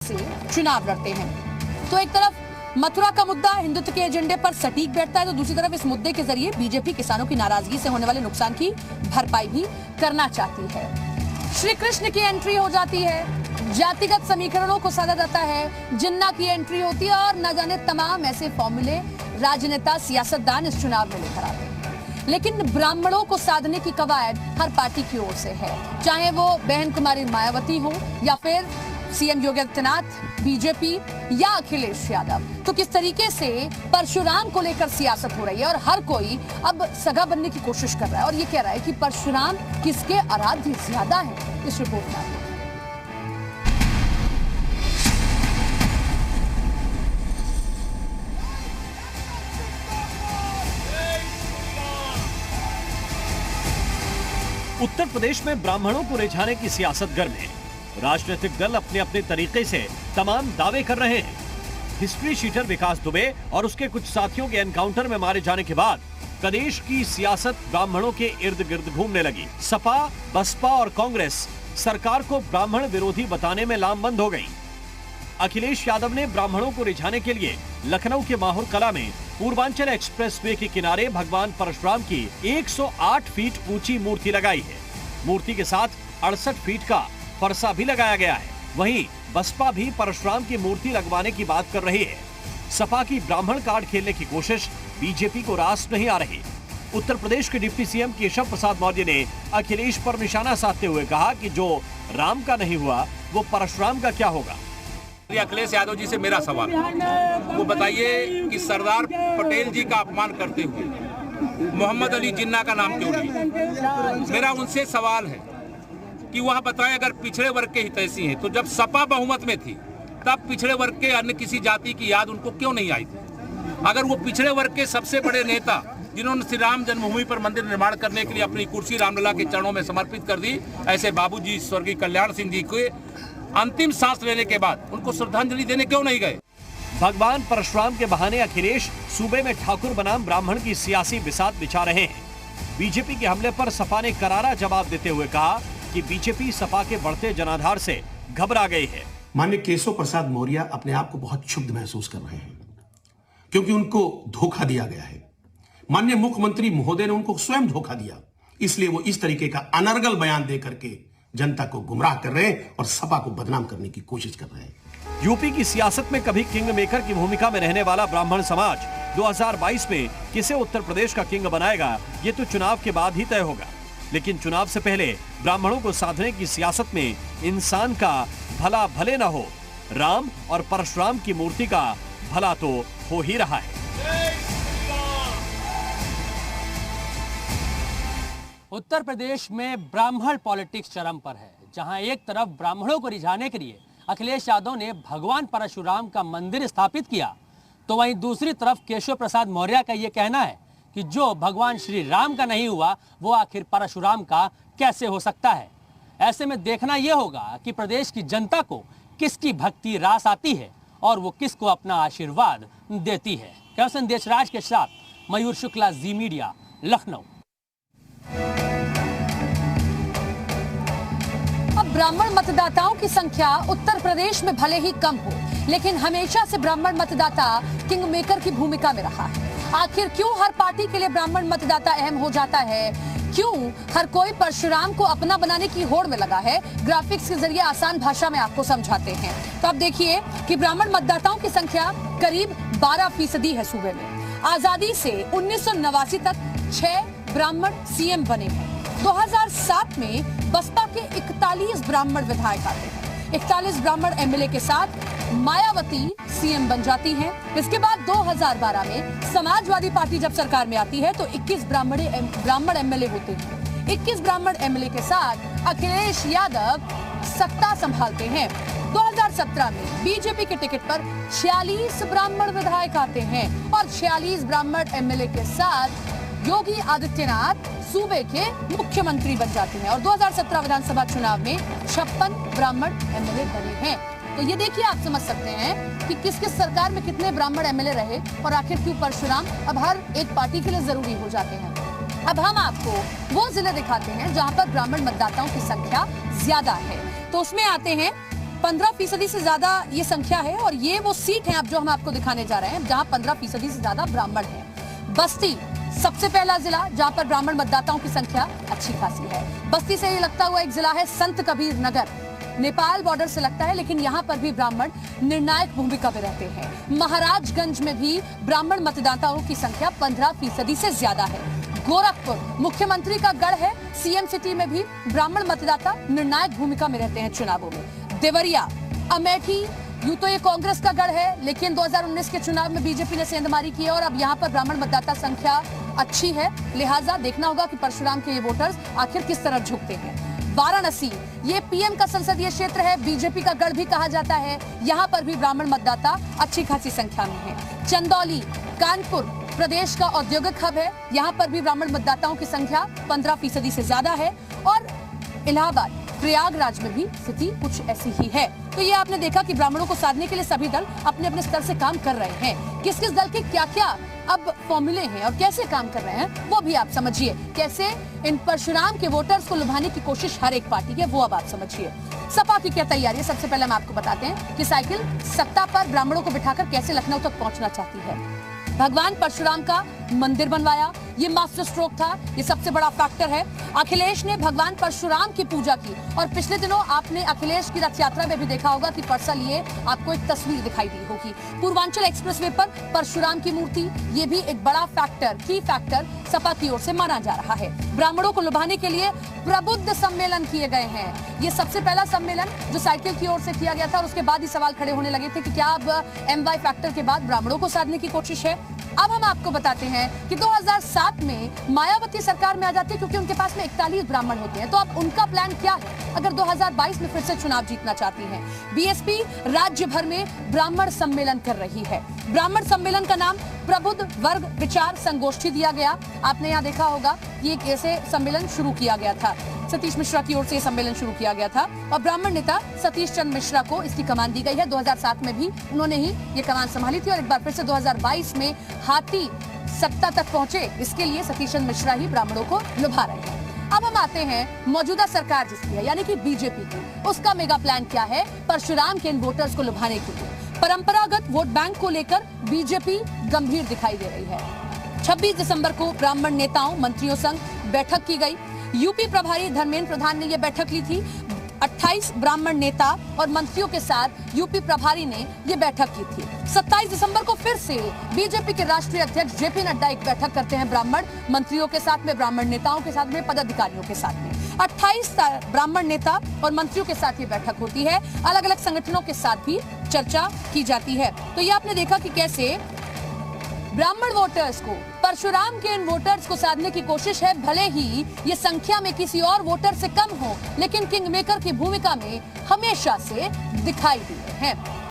से चुनाव लड़ते हैं। तो एक तरफ मथुरा का मुद्दा हिंदुत्व के एजेंडे पर सटीक बैठता है, तो दूसरी तरफ इस मुद्दे के जरिए बीजेपी किसानों की नाराजगी से होने वाले नुकसान की भरपाई भी करना चाहती है। श्री कृष्ण की एंट्री हो जाती है, जातिगत समीकरणों को साधा जाता है, जिन्ना की एंट्री होती है और न जाने तमाम ऐसे फॉर्मूले राजनेता सियासतदान इस चुनाव में लेकर आते हैं। लेकिन ब्राह्मणों को साधने की कवायद हर पार्टी की ओर से है, चाहे वो बहन कुमारी मायावती हो या फिर सीएम योगी आदित्यनाथ, बीजेपी या अखिलेश यादव। तो किस तरीके से परशुराम को लेकर सियासत हो रही है और हर कोई अब सगा बनने की कोशिश कर रहा है और ये कह रहा है कि परशुराम किसके आराध्य ज्यादा है। इस रिपोर्ट में उत्तर प्रदेश में ब्राह्मणों को रिझाने की सियासत गर्म है। राजनीतिक दल अपने अपने तरीके से तमाम दावे कर रहे हैं। हिस्ट्री शीटर विकास दुबे और उसके कुछ साथियों के एनकाउंटर में मारे जाने के बाद प्रदेश की सियासत ब्राह्मणों के इर्द गिर्द घूमने लगी। सपा, बसपा और कांग्रेस सरकार को ब्राह्मण विरोधी बताने में लामबंद हो गई। अखिलेश यादव ने ब्राह्मणों को रिझाने के लिए लखनऊ के माहुर कला में पूर्वांचल एक्सप्रेसवे के किनारे भगवान परशुराम की 108 फीट ऊंची मूर्ति लगाई है। मूर्ति के साथ 68 फीट का फरसा भी लगाया गया है। वहीं बसपा भी परशुराम की मूर्ति लगवाने की बात कर रही है। सपा की ब्राह्मण कार्ड खेलने की कोशिश बीजेपी को रास नहीं आ रही। उत्तर प्रदेश के डिप्टी सीएम केशव प्रसाद मौर्य ने अखिलेश पर निशाना साधते हुए कहा कि जो राम का नहीं हुआ वो परशुराम का क्या होगा। अखिलेश यादव जी से मेरा सवाल है, वो बताइए कि सरदार पटेल जी का अपमान करते हुए मोहम्मद अली जिन्ना का नाम क्यों लिया। मेरा उनसे सवाल है कि वह बताएं, अगर पिछड़े वर्ग के हितैषी हैं तो जब सपा बहुमत में थी तब पिछड़े वर्ग के अन्य किसी जाति की याद उनको क्यों नहीं आई थी। अगर वो पिछड़े वर्ग के सबसे बड़े नेता जिन्होंने श्री राम जन्मभूमि पर मंदिर निर्माण करने के लिए अपनी कुर्सी रामलला के चरणों में समर्पित कर दी, ऐसे बाबूजी स्वर्गीय कल्याण सिंह जी के अंतिम सांस लेने के बाद उनको श्रद्धांजलि देने क्यों नहीं गए। भगवान परशुराम के बहाने अखिलेश सूबे में ठाकुर बनाम ब्राह्मण की सियासी बिसात बिछा रहे हैं। बीजेपी के हमले पर सपा ने करारा जवाब देते हुए कहा कि बीजेपी सपा के बढ़ते जनाधार से घबरा गई है। माननीय केशव प्रसाद मौर्य अपने आप को बहुत क्षुब्ध महसूस कर रहे हैं क्योंकि उनको धोखा दिया गया है। माननीय मुख्यमंत्री महोदय ने उनको स्वयं धोखा दिया, इसलिए वो इस तरीके का अनर्गल बयान दे करके जनता को गुमराह कर रहे हैं और सपा को बदनाम करने की कोशिश कर रहे हैं। यूपी की सियासत में कभी किंग मेकर की भूमिका में रहने वाला ब्राह्मण समाज 2022 में किसे उत्तर प्रदेश का किंग बनाएगा, ये तो चुनाव के बाद ही तय होगा। लेकिन चुनाव से पहले ब्राह्मणों को साधने की सियासत में इंसान का भला भले न हो, राम और परशुराम की मूर्ति का भला तो हो ही रहा है। उत्तर प्रदेश में ब्राह्मण पॉलिटिक्स चरम पर है, जहां एक तरफ ब्राह्मणों को रिझाने के लिए अखिलेश यादव ने भगवान परशुराम का मंदिर स्थापित किया, तो वहीं दूसरी तरफ केशव प्रसाद मौर्य का यह कहना है कि जो भगवान श्री राम का नहीं हुआ वो आखिर परशुराम का कैसे हो सकता है। ऐसे में देखना यह होगा कि प्रदेश की जनता को किसकी भक्ति रास आती है और वो किसको अपना आशीर्वाद देती है। कैसन देशराज के साथ मयूर शुक्ला, जी मीडिया, लखनऊ। अब ब्राह्मण मतदाताओं की संख्या उत्तर प्रदेश में भले ही कम हो, लेकिन हमेशा से ब्राह्मण मतदाता किंग मेकर की भूमिका में रहा है। आखिर क्यों हर पार्टी के लिए ब्राह्मण मतदाता अहम हो जाता है, क्यों हर कोई परशुराम को अपना बनाने की होड़ में लगा है, ग्राफिक्स के जरिए आसान भाषा में आपको समझाते हैं। तो अब देखिए कि ब्राह्मण मतदाताओं की संख्या करीब 12% है सूबे में। आजादी से 1989 तक 6 ब्राह्मण सीएम बने हैं। 2007 में बसपा के 41 ब्राह्मण विधायक आते हैं। 41 ब्राह्मण एमएलए के साथ मायावती सीएम बन जाती हैं। इसके बाद 2012 में समाजवादी पार्टी जब सरकार में आती है तो 21 ब्राह्मण एमएलए होते हैं। 21 ब्राह्मण एमएलए के साथ अखिलेश यादव सत्ता संभालते हैं। 2017 में बीजेपी के टिकट पर 46 ब्राह्मण विधायक आते हैं और 46 ब्राह्मण एमएलए के साथ योगी आदित्यनाथ सूबे के मुख्यमंत्री बन जाते हैं और 2017 विधानसभा चुनाव में 56 ब्राह्मण एमएलए बने हैं। तो ये देखिए, आप समझ सकते हैं कि किस किस सरकार में कितने ब्राह्मण एमएलए रहे और आखिर क्यों परशुराम अब हर एक पार्टी के लिए जरूरी हो जाते हैं। अब हम आपको वो जिले दिखाते हैं जहां पर ब्राह्मण मतदाताओं की संख्या ज्यादा है। तो उसमें आते हैं 15% से ज्यादा ये संख्या है और ये वो सीट है अब जो हम आपको दिखाने जा रहे हैं जहां 15% से ज्यादा ब्राह्मण हैं। बस्ती सबसे पहला जिला जहां पर ब्राह्मण मतदाताओं की संख्या अच्छी खासी है। बस्ती से ये लगता हुआ एक जिला है संत कबीर नगर, नेपाल बॉर्डर से लगता है, लेकिन यहाँ पर भी ब्राह्मण निर्णायक भूमिका में रहते हैं। महाराजगंज में भी ब्राह्मण मतदाताओं की संख्या 15% से ज्यादा है। गोरखपुर मुख्यमंत्री का गढ़ है, सीएम सिटी में भी ब्राह्मण मतदाता निर्णायक भूमिका में रहते हैं चुनावों में। देवरिया, अमेठी, यूं तो ये कांग्रेस का गढ़ है, लेकिन 2019 के चुनाव में बीजेपी ने सेंधमारी की है और अब यहाँ पर ब्राह्मण मतदाता संख्या अच्छी है, लिहाजा देखना होगा कि परशुराम के ये वोटर्स आखिर किस तरफ झुकते हैं। वाराणसी ये पीएम का संसदीय क्षेत्र है, बीजेपी का गढ़ भी कहा जाता है, यहाँ पर भी ब्राह्मण मतदाता अच्छी खासी संख्या में है। चंदौली, कानपुर प्रदेश का औद्योगिक हब है, यहाँ पर भी ब्राह्मण मतदाताओं की संख्या 15% से ज्यादा है। और इलाहाबाद, प्रयागराज में भी स्थिति कुछ ऐसी ही है। तो ये आपने देखा कि ब्राह्मणों को साधने के लिए सभी दल अपने अपने स्तर से काम कर रहे हैं। किस किस दल के क्या क्या अब फॉर्मूले हैं और कैसे काम कर रहे हैं वो भी आप समझिए। कैसे इन परशुराम के वोटर्स को लुभाने की कोशिश हर एक पार्टी की है वो अब आप समझिए। सपा की क्या तैयारी है, सबसे पहले हम आपको बताते हैं कि साइकिल सत्ता पर ब्राह्मणों को बिठाकर कैसे लखनऊ तक पहुंचना चाहती है। भगवान परशुराम का मंदिर बनवाया, ये मास्टर स्ट्रोक था, ये सबसे बड़ा फैक्टर है। अखिलेश ने भगवान परशुराम की पूजा की और पिछले दिनों आपने अखिलेश की रथ यात्रा में भी देखा होगा कि परसा लिए आपको एक तस्वीर दिखाई दी होगी। पूर्वांचल एक्सप्रेसवे पर परशुराम की मूर्ति, ये भी एक बड़ा फैक्टर, की फैक्टर सपा की ओर से माना जा रहा है। ब्राह्मणों को लुभाने के लिए प्रबुद्ध सम्मेलन किए गए हैं। ये सबसे पहला सम्मेलन जो साइकिल की ओर से किया गया था और उसके बाद ही सवाल खड़े होने लगे थे कि क्या अब MY फैक्टर के बाद ब्राह्मणों को साधने की कोशिश है। अब हम आपको बताते हैं कि 2007 में मायावती सरकार में आ जाती है क्योंकि उनके पास में 41 ब्राह्मण होते हैं। तो अब उनका प्लान क्या है अगर 2022 में फिर से चुनाव जीतना चाहती हैं। बीएसपी राज्य भर में ब्राह्मण सम्मेलन कर रही है। ब्राह्मण सम्मेलन का नाम प्रबुद्ध वर्ग विचार संगोष्ठी दिया गया। आपने यहाँ देखा होगा ये एक ऐसे सम्मेलन शुरू किया गया था, सतीश मिश्रा की ओर से सम्मेलन शुरू किया गया था और ब्राह्मण नेता सतीश चंद्र मिश्रा को इसकी कमान दी गई है। 2007 में भी उन्होंने ही ये कमान संभाली थी और एक बार फिर से 2022 में हाथी सत्ता तक पहुंचे, इसके लिए सतीश चंद्र मिश्रा ही ब्राह्मणों को लुभा रहे हैं। अब हम आते हैं मौजूदा सरकार जिसकी है यानी कि बीजेपी की, उसका मेगा प्लान क्या है परशुराम के इन वोटर्स को लुभाने के लिए। परंपरागत वोट बैंक को लेकर बीजेपी गंभीर दिखाई दे रही है। 26 दिसंबर को ब्राह्मण नेताओं मंत्रियों संग बैठक की गई। यूपी प्रभारी धर्मेंद्र प्रधान ने यह बैठक ली थी। 28 ब्राह्मण नेता और मंत्रियों के साथ यूपी प्रभारी ने यह बैठक की थी। 27 दिसंबर को फिर से बीजेपी के राष्ट्रीय अध्यक्ष जेपी नड्डा एक बैठक करते हैं ब्राह्मण मंत्रियों के साथ में, ब्राह्मण नेताओं के साथ में, पदाधिकारियों के साथ में। 28 ब्राह्मण नेता और मंत्रियों के साथ ये बैठक होती है। अलग अलग संगठनों के साथ भी चर्चा की जाती है। तो ये आपने देखा कि कैसे ब्राह्मण वोटर्स को, परशुराम के इन वोटर्स को साधने की कोशिश है। भले ही ये संख्या में किसी और वोटर से कम हो, लेकिन किंग मेकर की भूमिका में हमेशा से दिखाई दिए हैं।